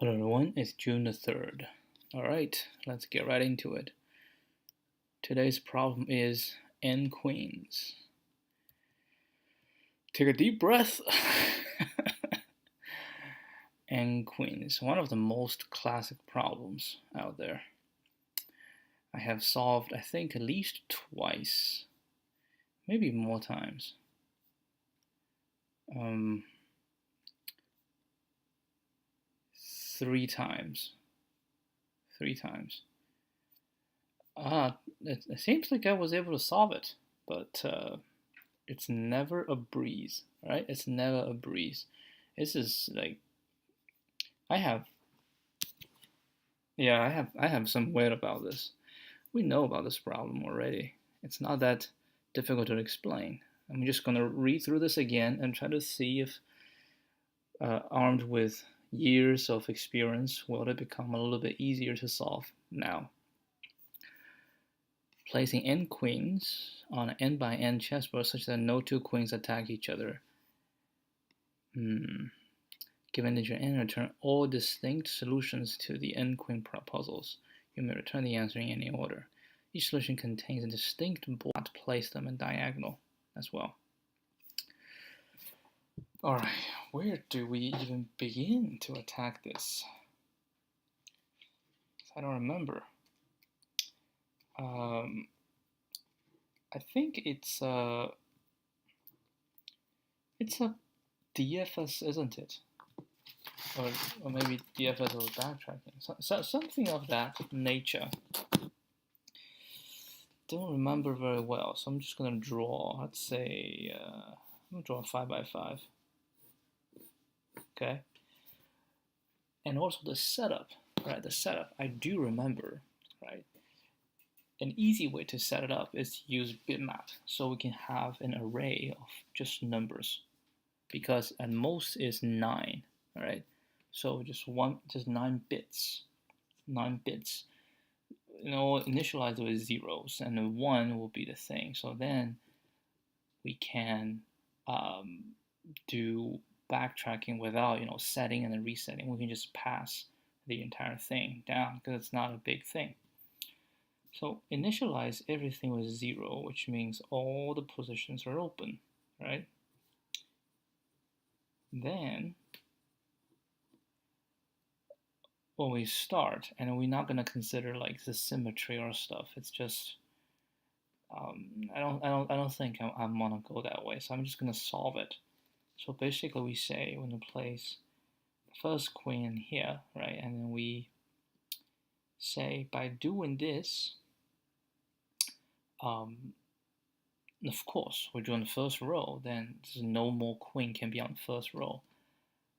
Hello everyone, it's June the 3rd. Alright, let's get right into it. Today's problem is n queens. Take a deep breath. N queens, one of the most classic problems out there. I have solved, I think, at least twice, maybe more times. Three times. It seems like I was able to solve it, but it's never a breeze, right? It's never a breeze. This is like I have some weight about this. We know about this problem already. It's not that difficult to explain. I'm just gonna read through this again and try to see if, armed with years of experience, will it become a little bit easier to solve now. Placing n queens on an n by n chessboard such that no two queens attack each other. Given integer n, return all distinct solutions to the n queen puzzles. You may return the answer in any order. Each solution contains a distinct block. Place them in diagonal as well. Alright, where do we even begin to attack this? I don't remember. I think it's a DFS, isn't it? Or maybe DFS or backtracking. So something of that nature. Don't remember very well, so I'm just gonna draw. Let's say I'm gonna draw a 5x5. Okay. And also the setup, right? The setup I do remember, right? An easy way to set it up is to use bitmap, so we can have an array of just numbers, because at most is 9, all right? So just 9 bits, 9 bits. Initialize it with zeros, and then 1 will be the thing. So then we can do backtracking without setting and then resetting. We can just pass the entire thing down because it's not a big thing. So initialize everything with 0, which means all the positions are open, right? Then when we start, and we're not going to consider like the symmetry or stuff. It's just I don't think I'm gonna go that way. So I'm just gonna solve it. So basically, we say we're gonna place the first queen here, right? And then we say by doing this, of course, we're doing the first row, then no more queen can be on the first row.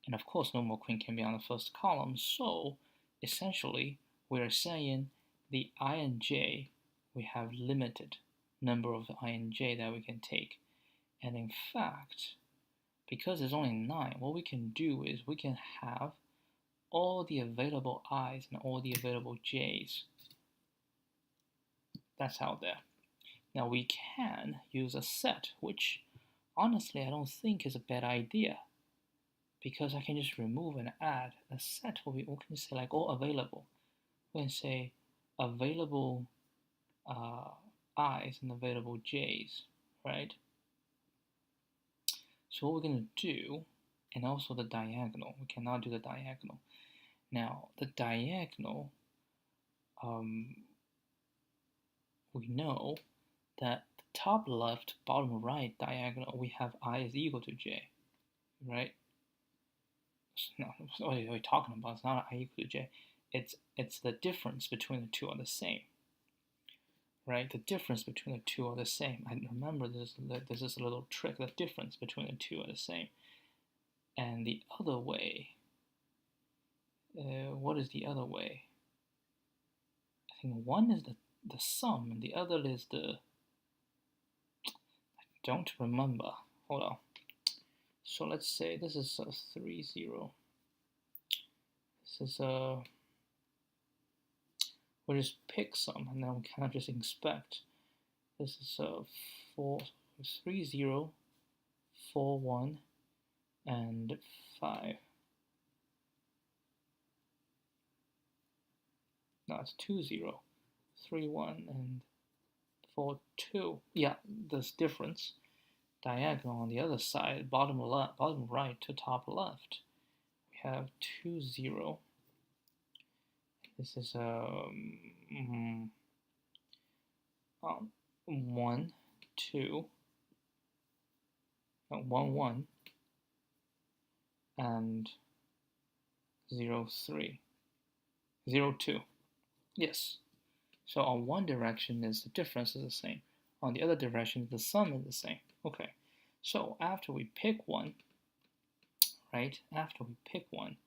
And of course, no more queen can be on the first column. So essentially, we're saying the I and j, we have limited number of I and j that we can take. And in fact, because there's only 9, what we can do is we can have all the available i's and all the available j's. That's out there. Now we can use a set, which honestly I don't think is a bad idea, because I can just remove and add. A set will be, we can say like all available. We can say available i's and available j's, right? So what we're going to do, and also the diagonal, we cannot do the diagonal. Now the diagonal, we know that the top left, bottom right diagonal, we have I is equal to j, right? No, what are we talking about? It's not I equal to j. It's the difference between the two are the same, right? The difference between the two are the same. I remember this is a little trick. The difference between the two are the same. And the other way, what is the other way? I think one is the sum, and the other is the, I don't remember. Hold on. So let's say this is a 3, 0. This is a, we'll just pick some, and then we kind of just inspect. This is a 4, 3, 0, 4, 1, and 5. No, it's 2, 0, 3, 1, and 4, 2. Yeah, this difference. Diagonal on the other side, bottom left, bottom right to top left. We have 2, 0. This is 1, 2, 1, 1, and 0, 3, 0, 2. Yes. So on one direction is the difference is the same. On the other direction, the sum is the same. Okay. So after we pick one, right? After we pick one,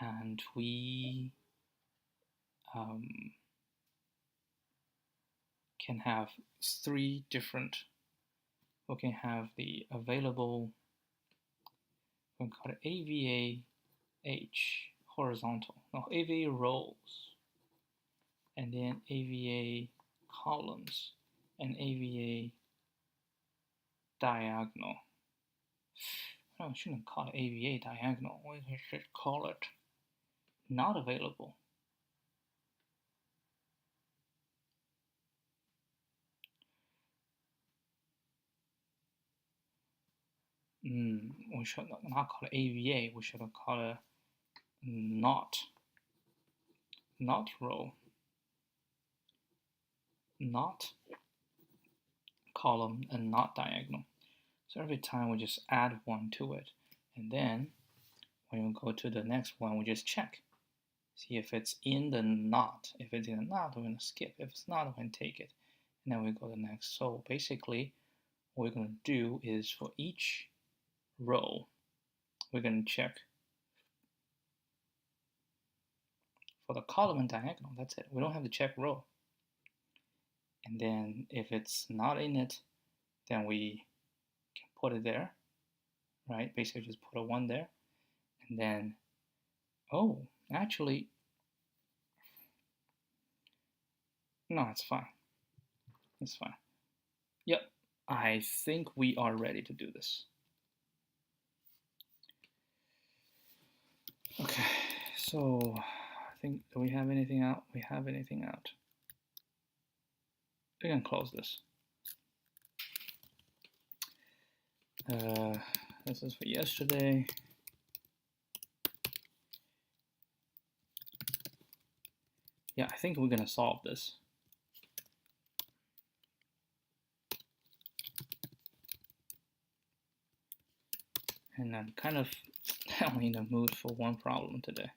and we can have 3 different. We can have the available. We can call it AVA-H horizontal. No, AVA rows, and then AVA columns, and AVA diagonal. No, we shouldn't call it AVA diagonal. We should call it not available. We should not call it AVA. We should call it not row, not column, and not diagonal. So every time we just add one to it, and then when we go to the next one, we just check. See if it's in the not. If it's in the not, we're going to skip. If it's not, we're going to take it. And then we go to the next. So basically, what we're going to do is for each row, we're going to check for the column and diagonal. That's it. We don't have to check row. And then if it's not in it, then we can put it there, right? Basically just put a 1 there. And then, oh, actually, no, it's fine. It's fine. Yep, I think we are ready to do this. Okay, so I think, do we have anything out? We have anything out. We can close this. This is for yesterday. Yeah, I think we're gonna solve this. And I'm kind of only in the mood for one problem today.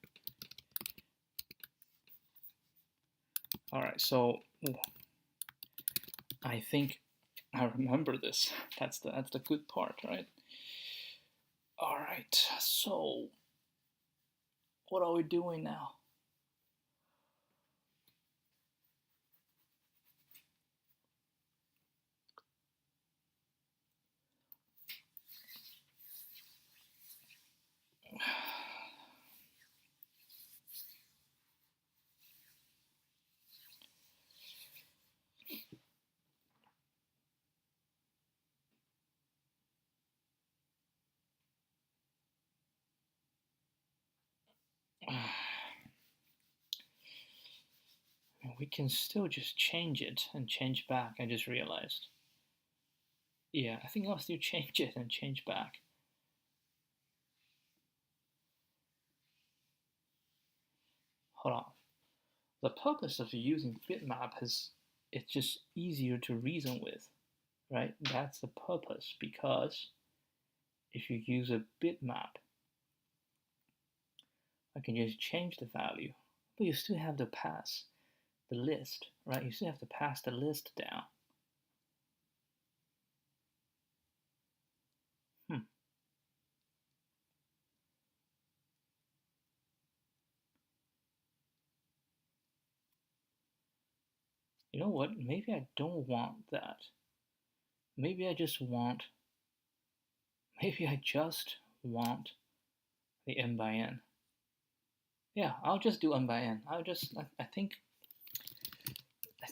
All right, so I think I remember this. That's the good part, right? All right, so what are we doing now? We can still just change it and change back. I just realized. Yeah, I think I'll still change it and change back. Hold on. The purpose of using bitmap is it's just easier to reason with, right? That's the purpose, because if you use a bitmap, I can just change the value, but you still have to pass the list, right? You still have to pass the list down. You know what? Maybe I don't want that. Maybe I just want the n by n. Yeah, I'll just do n by n. I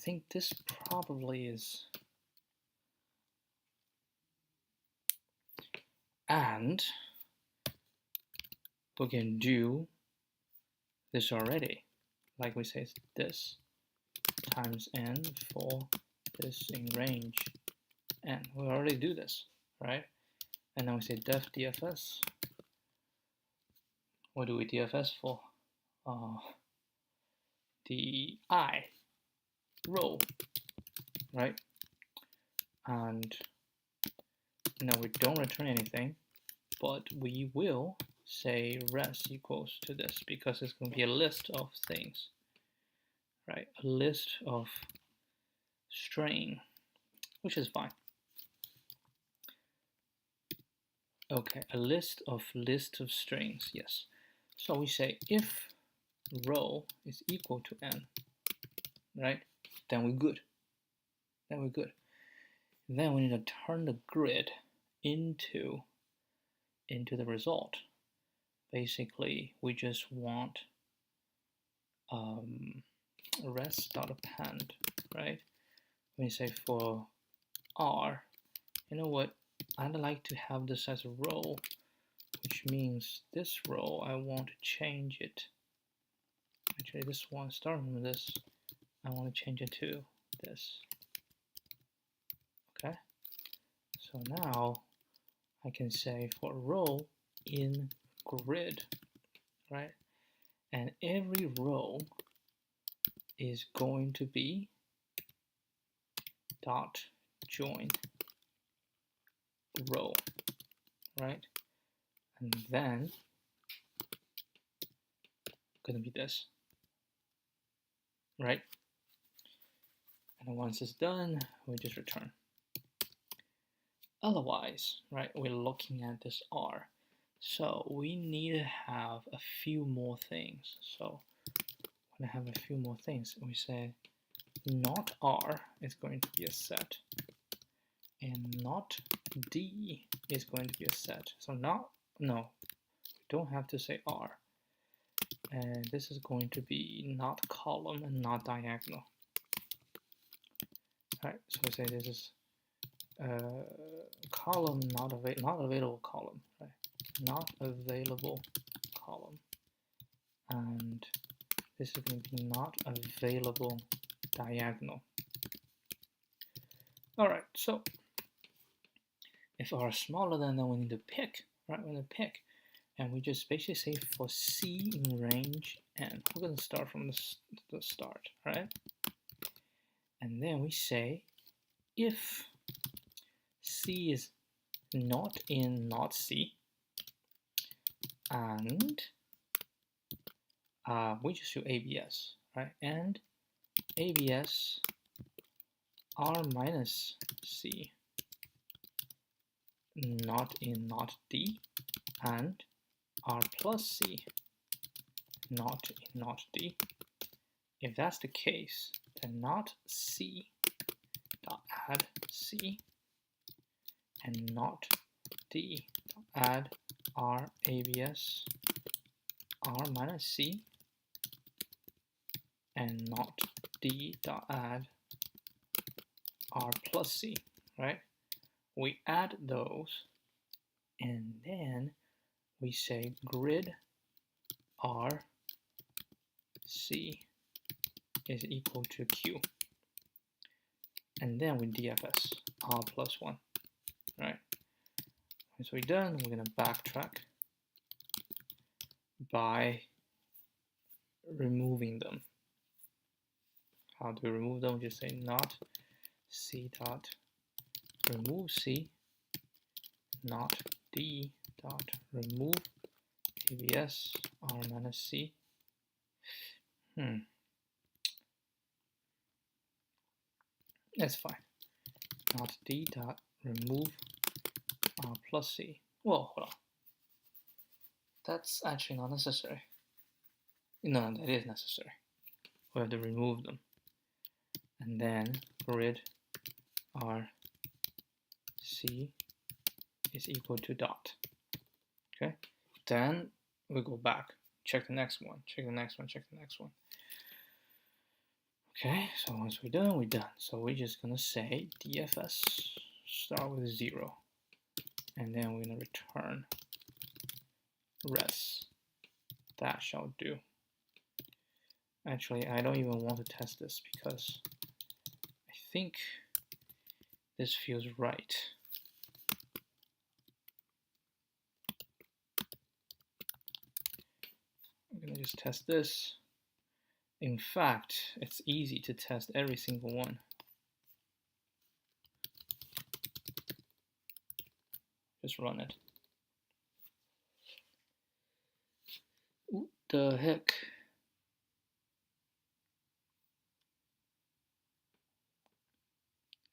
think this probably is. And we can do this already. like we say, it's this times n for this in range n. We already do this, right? And then we say def DFS. What do we DFS for? The I row, right? And now we don't return anything, but we will say res equals to this because it's going to be a list of things, right? A list of string, which is fine. Okay, a list of strings, yes. So we say if row is equal to n, right? Then we're good. Then we're good. Then we need to turn the grid into the result. Basically, we just want res.append, right? When you say for r, you know what? I'd like to have this as a row, which means this row I want to change it. Actually, this one, starting with this, I want to change it to this. Okay, so now I can say for row in grid, right? And every row is going to be dot join row, right? And then gonna be this, right? And once it's done, we just return. Otherwise, right, we're looking at this R. So we need to have a few more things. So when I have a few more things, we say not R is going to be a set, and not D is going to be a set. So no, we don't have to say R. And this is going to be not column and not diagonal. All right, so we say this is column not available column, right? Not available column, and this is going to be not available diagonal. All right, so if R is smaller than, then we need to pick, right? We need to pick, and we just basically say for C in range n. We're going to start from the start, right? And then we say if C is not in not C, and we just do ABS, right? And ABS R minus C not in not D, and R plus C not in not D. If that's the case, then not C dot add C and not D dot add R ABS R minus C and not D dot add R plus C, right? We add those, and then we say grid R C is equal to Q, and then we DFS R plus 1, right? Once we're done, we're going to backtrack by removing them. How do we remove them? Just say not C dot remove C, not D dot remove ABS R minus C. That's fine. Not D dot remove R plus C. Whoa, hold on. That's actually not necessary. No, that is necessary. We have to remove them. And then grid R C is equal to dot. Okay? Then we go back. Check the next one. Check the next one. Check the next one. Okay, so once we're done, we're done. So we're just gonna say DFS start with 0, and then we're gonna return res. That shall do. Actually, I don't even want to test this because I think this feels right. I'm gonna just test this. In fact, it's easy to test every single one. Just run it. What the heck?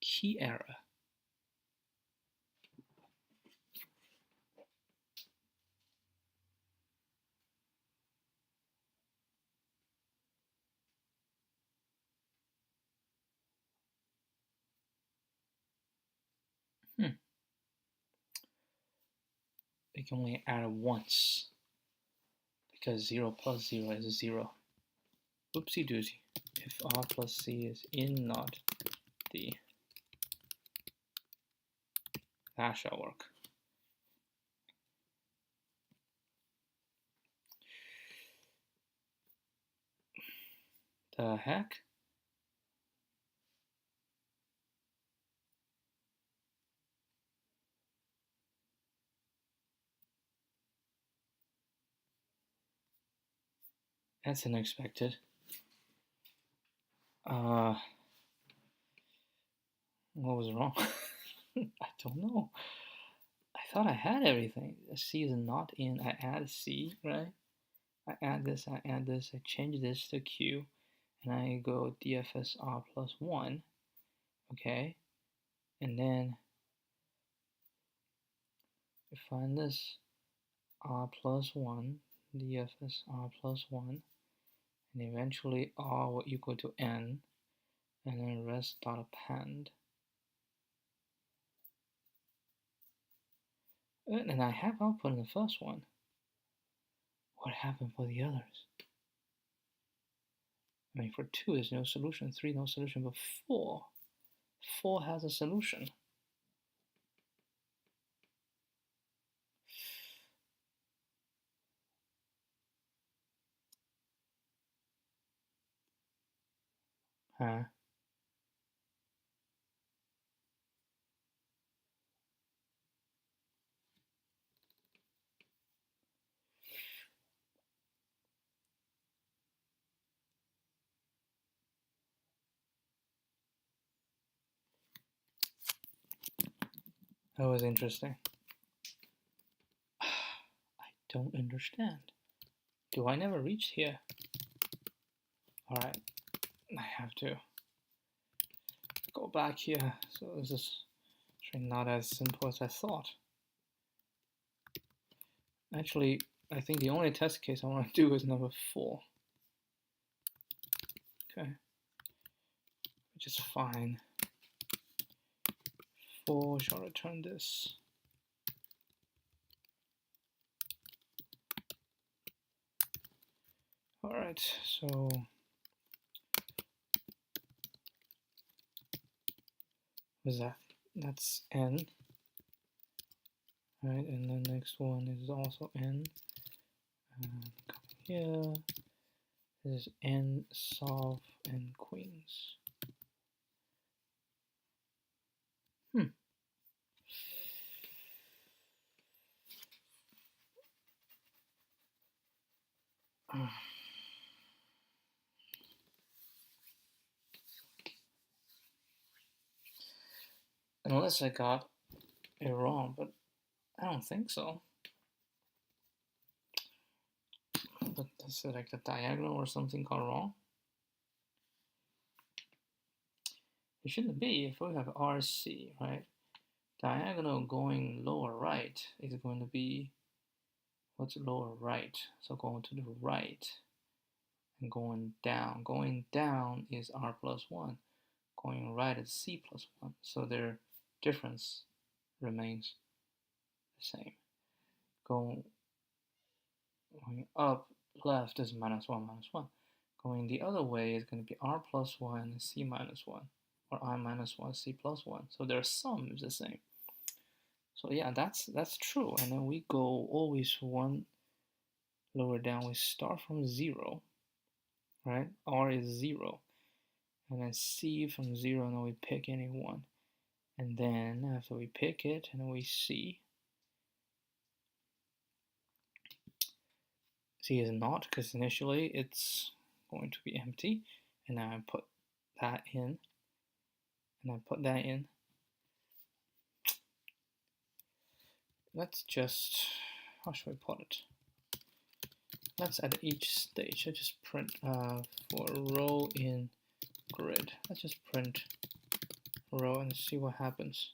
Key error. We can only add it once because 0 plus 0 is 0. Oopsie doozy. If R plus C is in, not D, that shall work. The heck? That's unexpected. What was wrong? I don't know. I thought I had everything. C is not in. I add C, right? I add this, I change this to Q, and I go DFS R plus 1, okay? And then I find this R plus 1, DFS R plus 1, and eventually R will equal to N, and then rest dot append. And I have output in the first one. What happened for the others? I mean, for 2 there's no solution, 3 no solution, but 4 has a solution. Huh? That was interesting. I don't understand. Do I never reach here? Alright, I have to go back here. So this is actually not as simple as I thought. Actually, I think the only test case I want to do is number 4. Okay, which is fine. 4 shall return this. Alright, so what's that? That's N. Right, and the next one is also N. And come here. This is N, solve, and queens. Unless I got it wrong, but I don't think so. But is it like the diagonal or something gone wrong? It shouldn't be. If we have RC, right? Diagonal going lower right is going to be, what's lower right? So going to the right and going down. Going down is R plus 1. Going right is C plus 1. So their difference remains the same. Going up left is minus 1, minus 1. Going the other way is going to be R plus 1, C minus 1, or I minus 1, C plus 1. So their sum is the same. So yeah, that's true. And then we go always one lower down. We start from 0, right? R is 0. And then C from 0, and then we pick any one. And then after we pick it, and then we see. C is not, because initially it's going to be empty. And now I put that in. And I put that in. Let's just, how should we put it? Let's at each stage, let's just print for row in grid. Let's just print row and see what happens.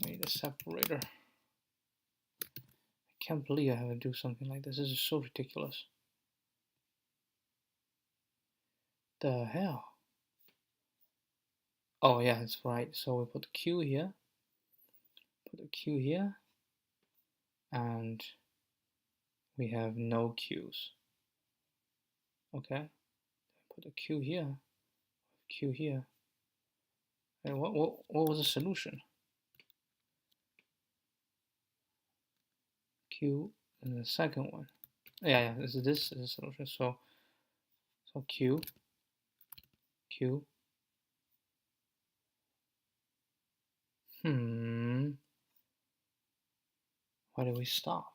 Need a separator. I can't believe I have to do something like this. This is so ridiculous. The hell? Oh yeah, that's right. So we put the Q here, put the Q here, and we have no Q's. Okay, put the Q here, Q here. And what was the solution? Q and the second one. Yeah, this is the solution. So Q, Q. Why did we stop?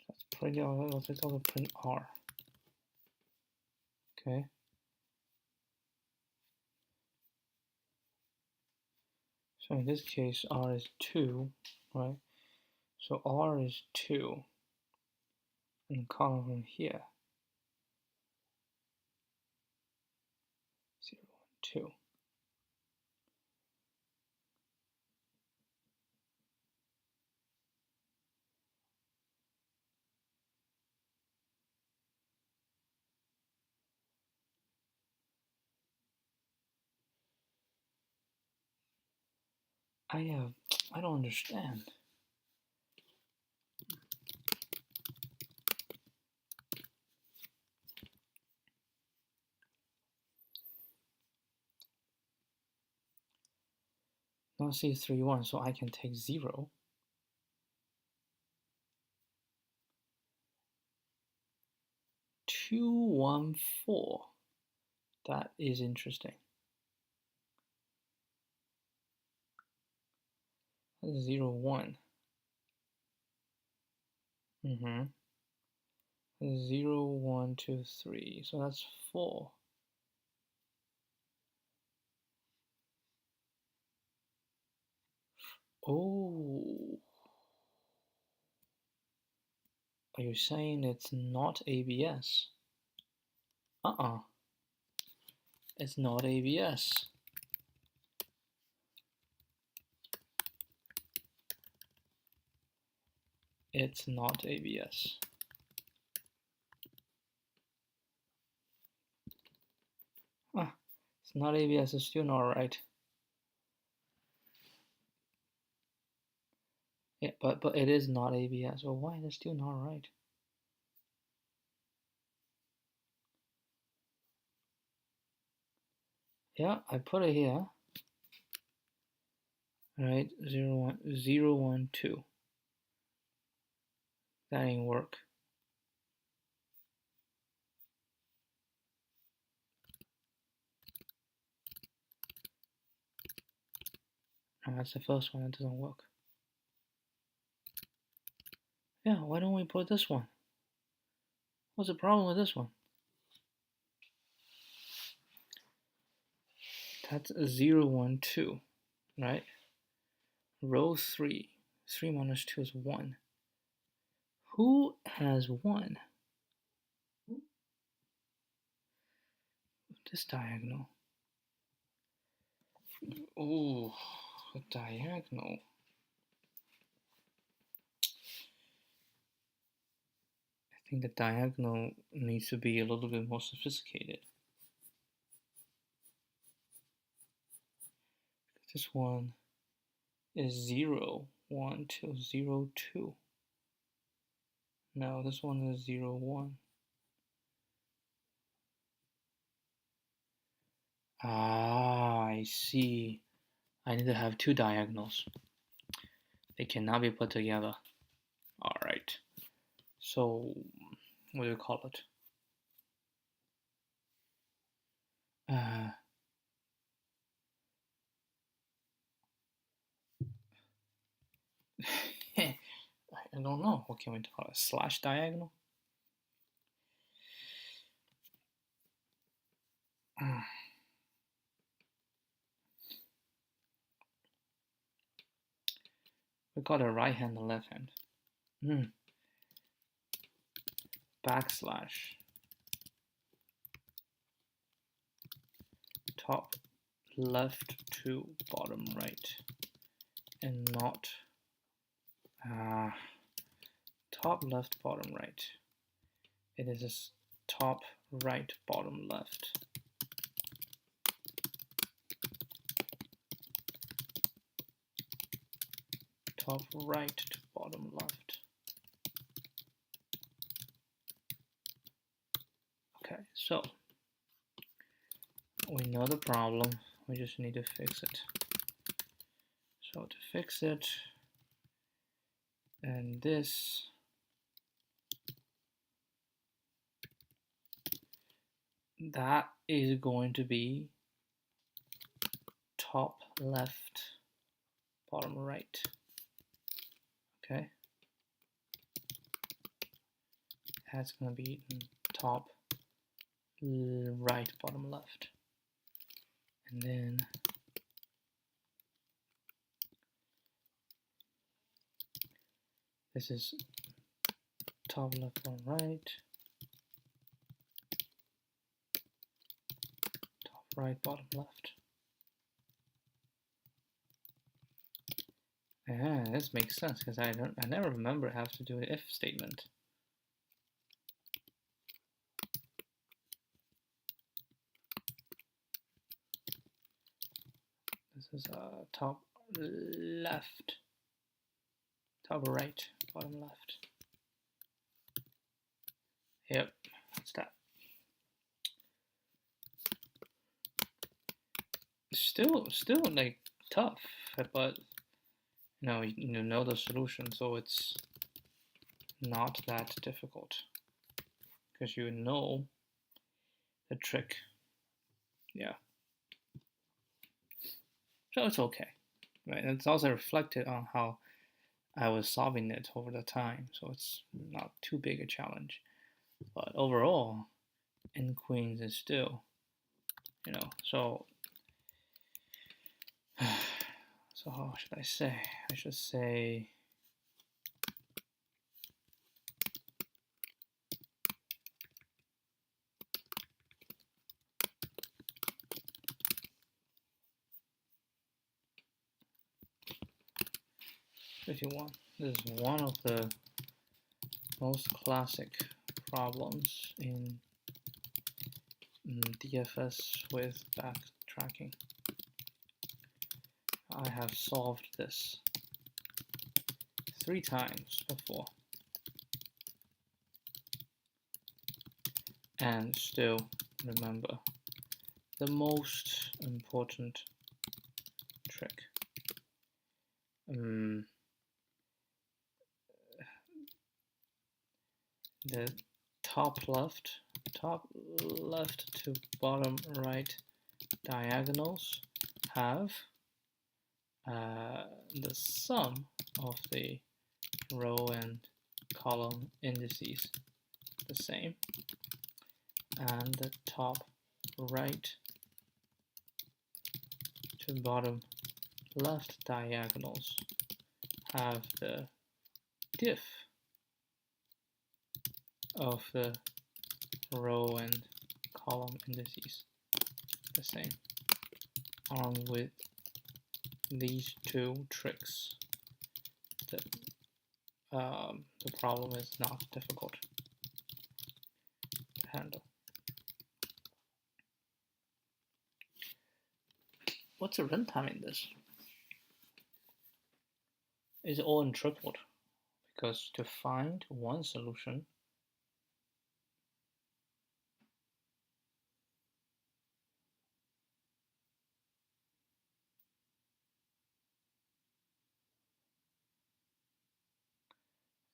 Let's print let's also print R. Okay. So in this case, R is 2, right? So R is 2, and column from here, 0, 1, 2. I don't understand. Now C is 3, 1, so I can take 0. Two, 1, 4. That is interesting. That's 0, 1. 0, 1, 2, 3. So that's 4. Oh. Are you saying it's not ABS? It's not ABS. It's not ABS. It's not ABS, it's still not right. Yeah, but it is not ABS. So why is it still not right? Yeah, I put it here. Right, 0, 1, 0, 1, 2. That ain't work. No, that's the first one, it doesn't work. Yeah, why don't we put this one? What's the problem with this one? That's 0, 1, 2, right? Row 3. 3 minus 2 is 1. Who has 1? This diagonal. Oh, the diagonal. I think the diagonal needs to be a little bit more sophisticated. This one is 0, 1, 2, 0, 2. No, this one is 0, 1. Ah, I see. I need to have two diagonals. They cannot be put together. All right. So, what do you call it? I don't know. What can we call it? Slash diagonal? We got a right hand and left hand. Backslash. Top left to bottom right. And not top left, bottom right. It is just top right, bottom left. Top right to bottom left. Okay, so we know the problem, we just need to fix it. So to fix it, and this that is going to be top left, bottom right. Okay, that's going to be top right, bottom left. And then this is top left, bottom right, top right, bottom left. Yeah, this makes sense because I never remember how to do an if statement. This is top left, top right, bottom left. Yep, that's that. Still like tough, but you know the solution, so it's not that difficult because you know the trick. Yeah. So it's okay, right? And it's also reflected on how I was solving it over the time, so it's not too big a challenge. But overall, n queens is still, so so how should I say? I should say This is one of the most classic problems in DFS with backtracking. I have solved this 3 times before and still remember the most important trick. The top left to bottom right diagonals have the sum of the row and column indices the same, and the top right to bottom left diagonals have the diff of the row and column indices the same. Armed with these 2 tricks, the problem is not difficult to handle. What's the runtime in this? is all in tripled, because to find one solution,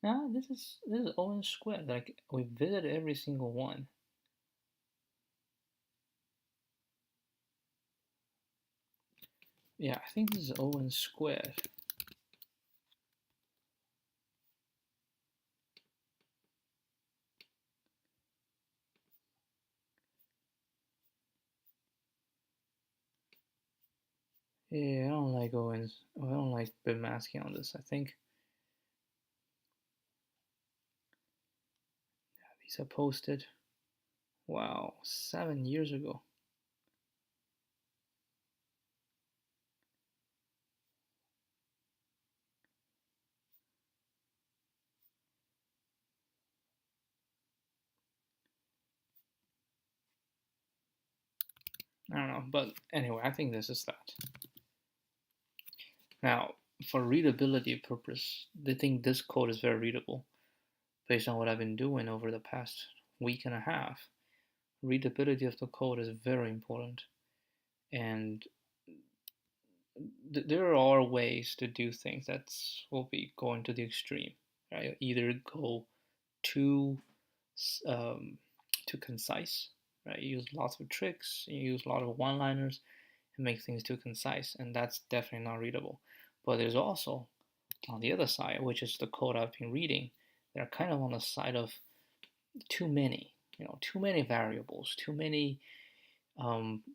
now this is O n squared. Like we visit every single one. Yeah, I think this is O n squared. Yeah, I don't like Owens. I don't like bit masking on this. I think these are posted. Wow, 7 years ago. I don't know, but anyway, I think this is that. Now, for readability purpose, they think this code is very readable based on what I've been doing over the past week and a half. Readability of the code is very important, and there are ways to do things that will be going to the extreme, right? Either go too um, too concise, right? You use lots of tricks, you use a lot of one-liners, and make things too concise, and that's definitely not readable. But there's also on the other side, which is the code I've been reading, they're kind of on the side of too many, too many variables, too many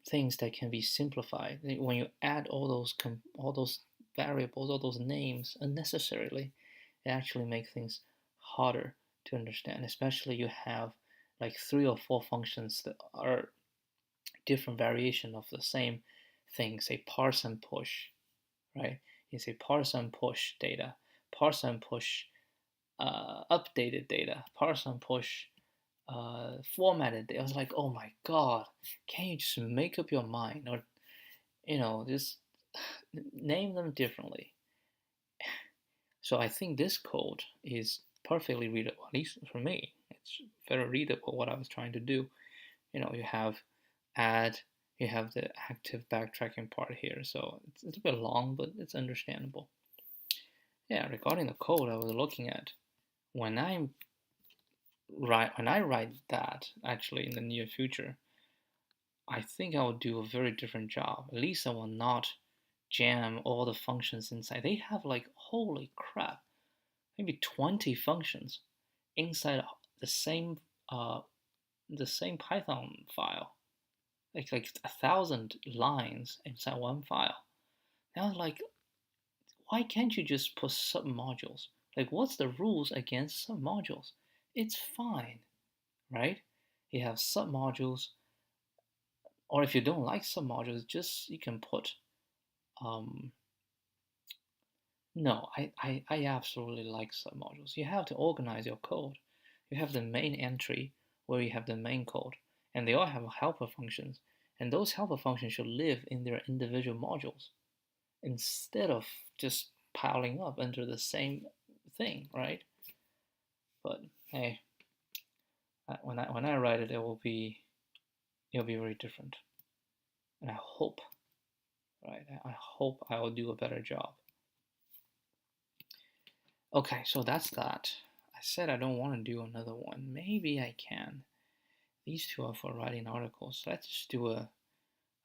things that can be simplified. When you add all those variables, all those names unnecessarily, it actually makes things harder to understand. Especially you have like 3 or 4 functions that are different variation of the same thing. Say parse and push, right? You say parse and push data, parse and push updated data, parse and push formatted data. I was like, oh my god, can you just make up your mind, or just name them differently? So I think this code is perfectly readable, at least for me. It's very readable what I was trying to do. You have add, you have the active backtracking part here, so it's a bit long, but it's understandable. Yeah, regarding the code I was looking at, when I write that actually in the near future, I think I will do a very different job. At least I will not jam all the functions inside. They have like, holy crap, maybe 20 functions inside the same uh, the same Python file, like 1,000 lines inside one file. And I was like, why can't you just put submodules? Like, what's the rules against submodules? It's fine, right? You have submodules, or if you don't like submodules, just you can put um, no, I absolutely like submodules. You have to organize your code. You have the main entry where you have the main code, and they all have helper functions, and those helper functions should live in their individual modules instead of just piling up under the same thing, right? But hey, when I write it, it'll be very different, and I hope, right? I hope I will do a better job. Okay, so that's that. I said I don't want to do another one. Maybe I can. These two are for writing articles. Let's just do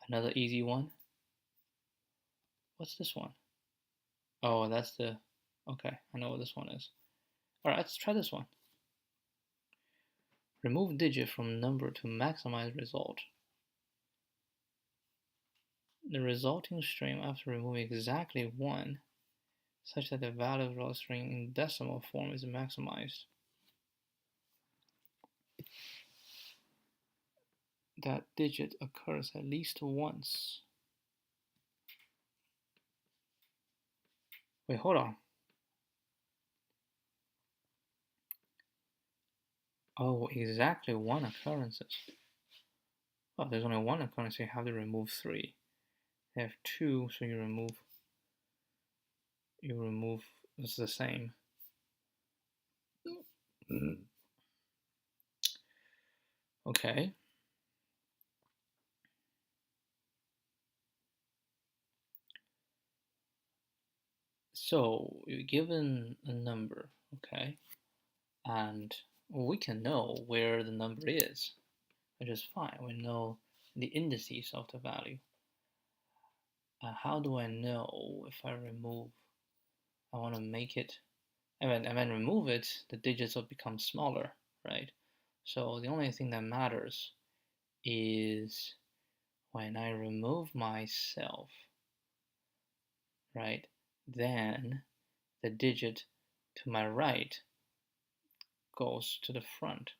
another easy one. What's this one? Oh, that's the. Okay, I know what this one is. Alright, let's try this one. Remove digit from number to maximize result. The resulting string after removing exactly one, such that the value of the string in decimal form is maximized. That digit occurs at least once. Wait, hold on. Oh, exactly one occurrences. Oh, there's only one occurrence, so you have to remove 3. You have 2, so you remove it's the same. Okay. So you're given a number, okay, and we can know where the number is, which is fine. We know the indices of the value. How do I know if I remove? I want to make it, and when I remove it, the digits will become smaller, right? So the only thing that matters is when I remove myself, right? Then the digit to my right goes to the front.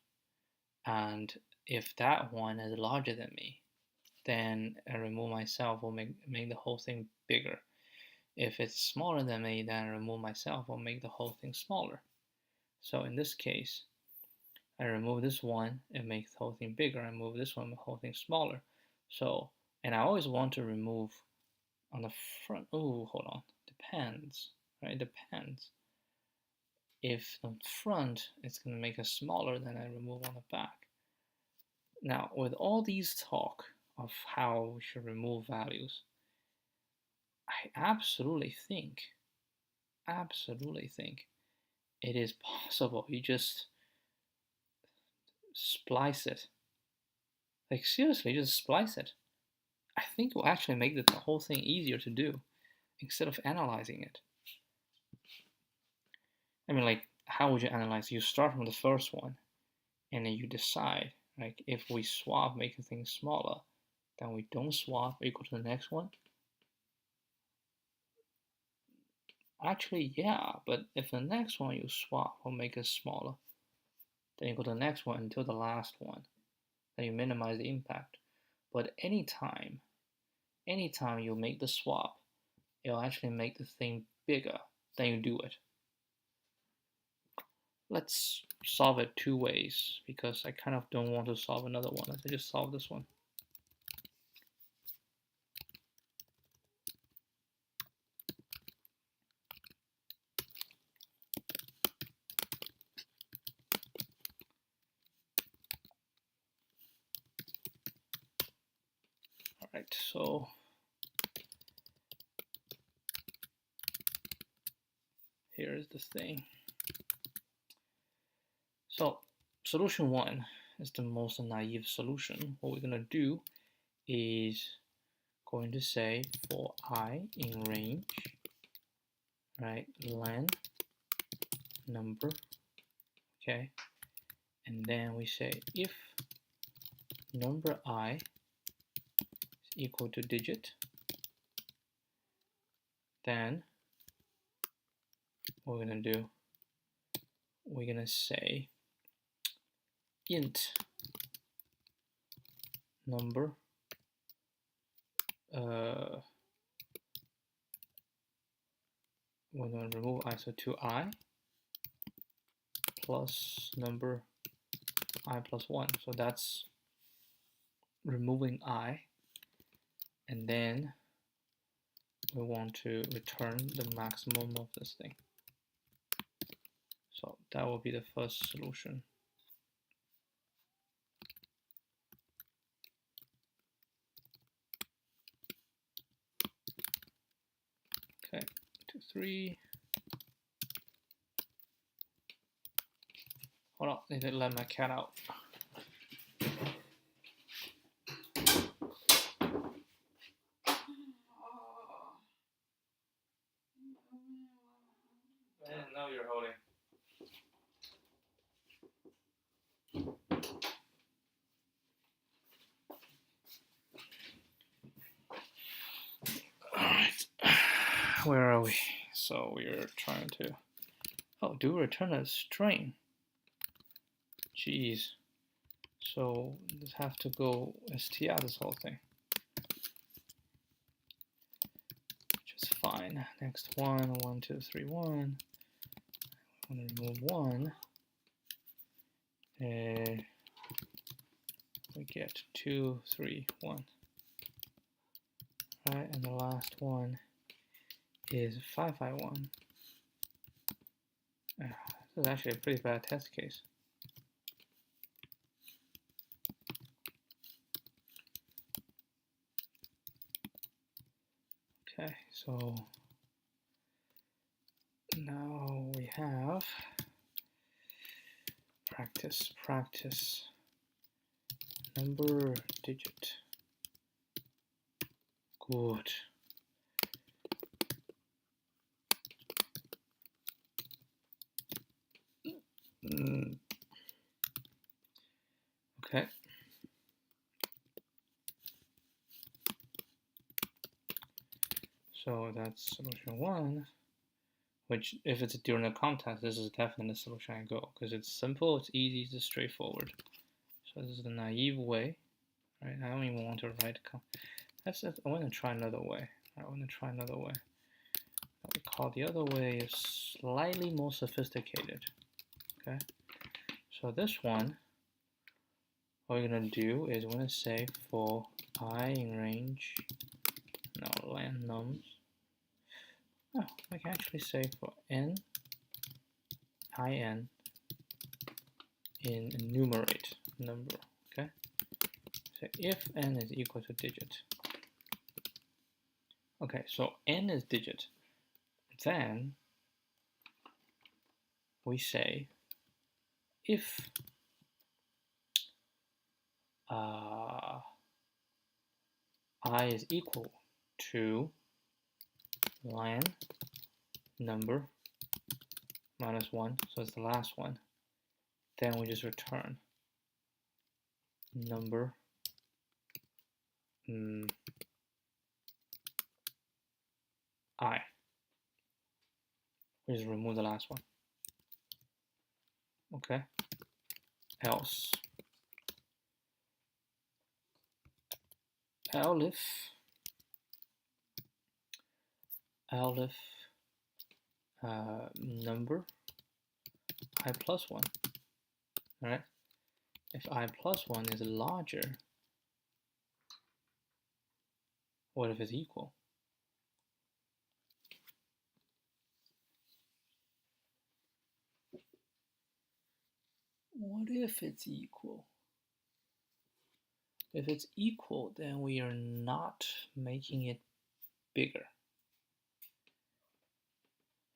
And if that one is larger than me, then I remove myself will make the whole thing bigger. If it's smaller than me, then I remove myself will make the whole thing smaller. So in this case, I remove this one, it makes the whole thing bigger. I move this one, the whole thing smaller. So, and I always want to remove on the front. Oh, hold on. Depends, right? Depends. If the front is going to make it smaller, then I remove on the back. Now, with all these talk of how we should remove values, I absolutely think it is possible. You just splice it. Like seriously, just splice it. I think it will actually make the whole thing easier to do instead of analyzing it. I mean, like, how would you analyze? You start from the first one, and then you decide, like, if we swap, making things smaller, then we don't swap, we go to the next one. Actually, yeah, but if the next one you swap will make it smaller, then you go to the next one until the last one. Then you minimize the impact. But anytime you make the swap, it'll actually make the thing bigger, then you do it. Let's solve it two ways because I kind of don't want to solve another one. Let's just solve this one. All right, so here's the thing. So solution one is the most naive solution. What we're gonna do is going to say for I in range, right, len number, okay, and then we say if number I is equal to digit, then what we're gonna do, we're gonna say int number we're going to remove I, so 2I plus number I plus 1. So that's removing I, and then we want to return the maximum of this thing. So that will be the first solution. Okay, 2, 3. Hold on, need to let my cat out. I didn't know you were holding. Alright, where are we? So we're trying to, oh, do return a string. Jeez. So this have to go str this whole thing. Which is fine. Next one, 1, 2, 3, 1. I'm gonna remove 1. We get 2, 3, 1. Right, and the last one is 5, 5, 1. This is actually a pretty bad test case. Okay, so now we have practice, number, digit. Good. Okay. So that's solution 1, which if it's during the contest, this is definitely solution I go, because it's simple, it's easy, it's straightforward. So this is the naive way, right? I don't even want to write. I want to try another way. What we call the other way is slightly more sophisticated. Okay. So this one, what we're gonna do is we're gonna say for I in range, no, len nums. Oh, I can actually say for n, in enumerate number. Okay. So if n is equal to digit. Okay, so n is digit. Then we say if I is equal to len number minus 1, so it's the last one, then we just return number I. We just remove the last one. Okay. Else elif number I plus 1. All right. If I plus 1 is larger, what if it's equal? What if it's equal? If it's equal, then we are not making it bigger.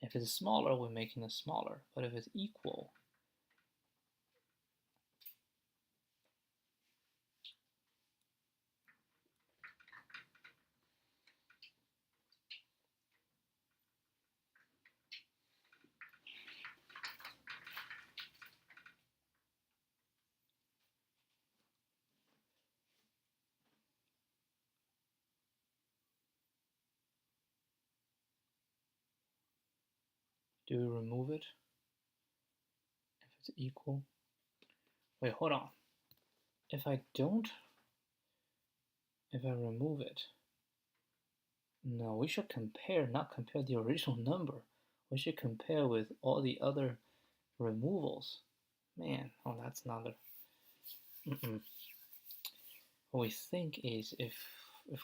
If it's smaller, we're making it smaller. But if it's equal, do we remove it? If it's equal, wait, hold on. If I remove it, no, we should compare, not compare the original number. We should compare with all the other removals. Man, oh, that's another. What we think is if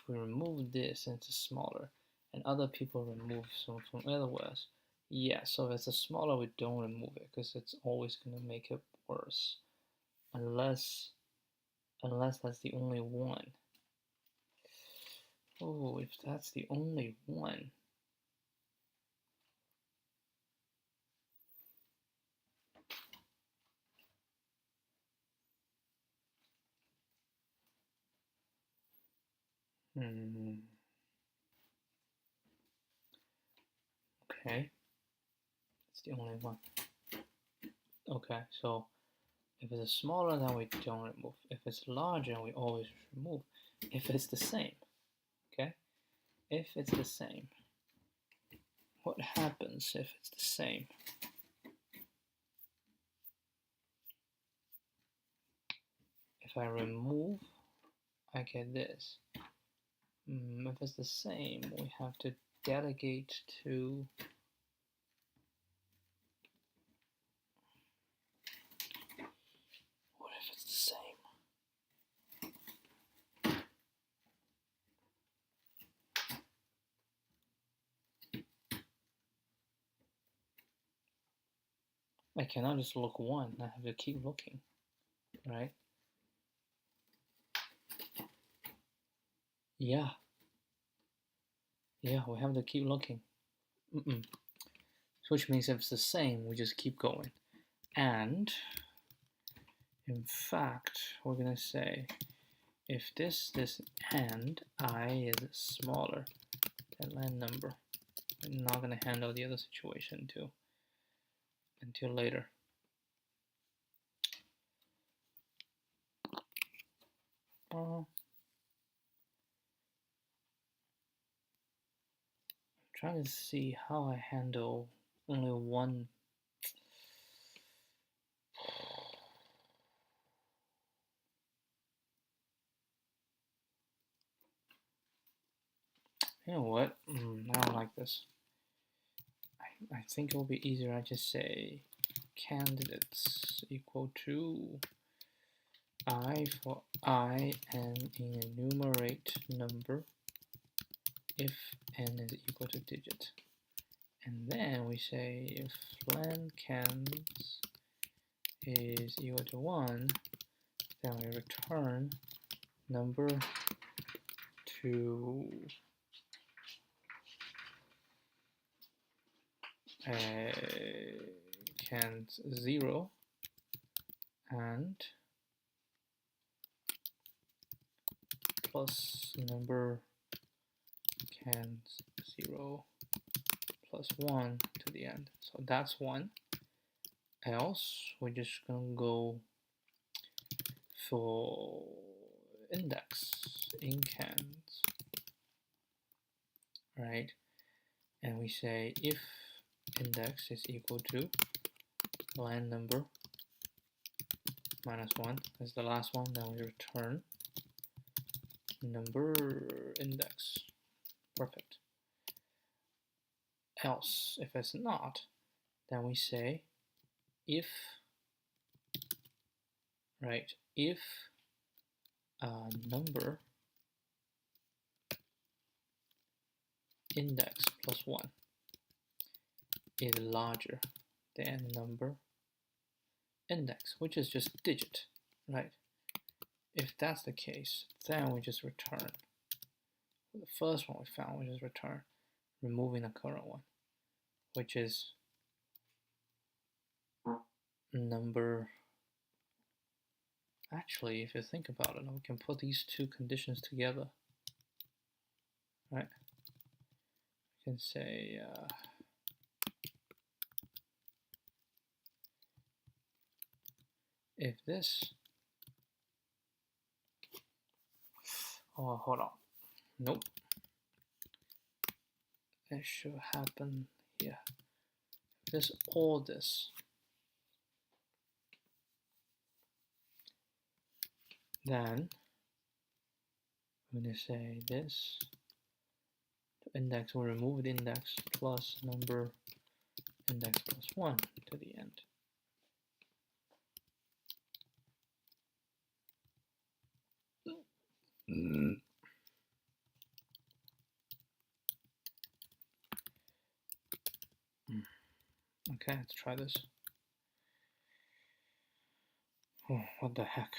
we remove this and it's smaller, and other people remove some from otherwise, yeah, so if it's smaller, we don't remove it because it's always going to make it worse, unless that's the only one. Oh, if that's the only one. Okay, it's the only one. Okay, so if it's smaller, then we don't remove. If it's larger, we always remove. If it's the same, okay? If it's the same, what happens if it's the same? If I remove, I get this. If it's the same, we have to delegate to what if it's the same? I cannot just look one, I have to keep looking, right? Yeah, we have to keep looking. Which means if it's the same, we just keep going. And in fact, we're gonna say if this and I is smaller than len number, I'm not gonna handle the other situation until later. I'm trying to see how I handle only one. You know what? I don't like this. I think it will be easier. I just say candidates equal to I for I and enumerate number if n is equal to digit. And then we say if len cans is equal to 1, then we return number to cans 0 and plus number cans 0 plus 1 to the end. So that's 1. Else, we're just gonna go for index in cans, right? And we say if index is equal to len number minus 1 is the last one, then we return number index. Perfect. Else, if it's not, then we say if, right, if number index plus 1 is larger than number index, which is just digit, right? If that's the case, then we just return. The first one we found, we just return, removing the current one, which is number. Actually, if you think about it, we can put these two conditions together, right? We can say if this, oh, hold on, nope, it should happen here. This or this, then I'm going to say this index will remove the index plus number index plus 1 to the end. Okay, let's try this. Oh, what the heck?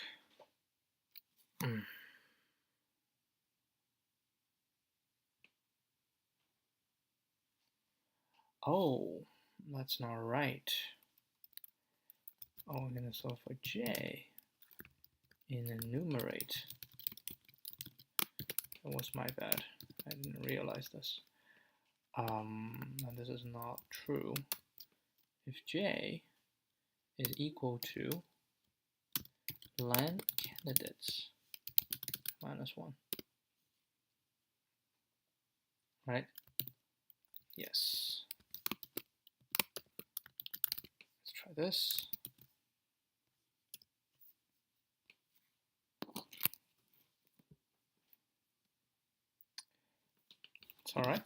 Oh, that's not right. Oh, we're gonna solve for j in enumerate. That was my bad. I didn't realize this. And this is not true. If j is equal to len candidates minus 1, right? Yes. Let's try this. It's all right.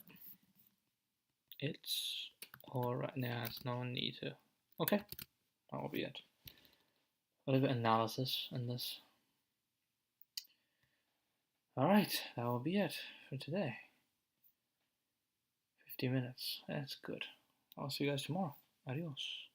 It's all right. Now it's no need to. Okay, that will be it. A little bit of analysis on this. All right, that will be it for today. 50 minutes. That's good. I'll see you guys tomorrow. Adios.